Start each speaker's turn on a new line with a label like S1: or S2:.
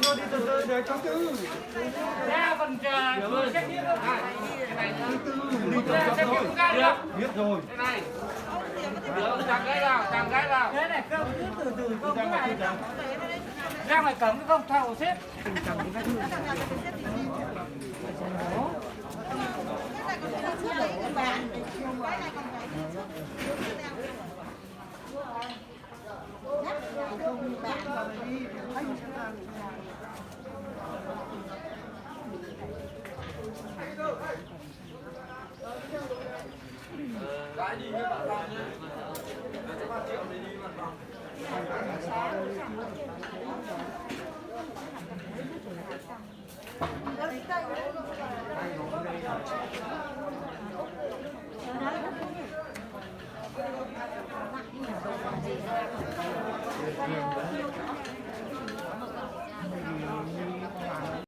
S1: thôi đi từ từ để cháu chứ.
S2: Ra còn chờ xét nghiệm đâu. Cái này nữa.
S1: Đi chậm thôi. Biết rồi.
S2: Cái này. Chàng gái vào. Thế này không cứ từ từ không cứ này. Ra ngoài cổng cái không thao xếp.
S3: Gái đi với bạn bạn nhé. Để 3 triệu để đi bạn bạn.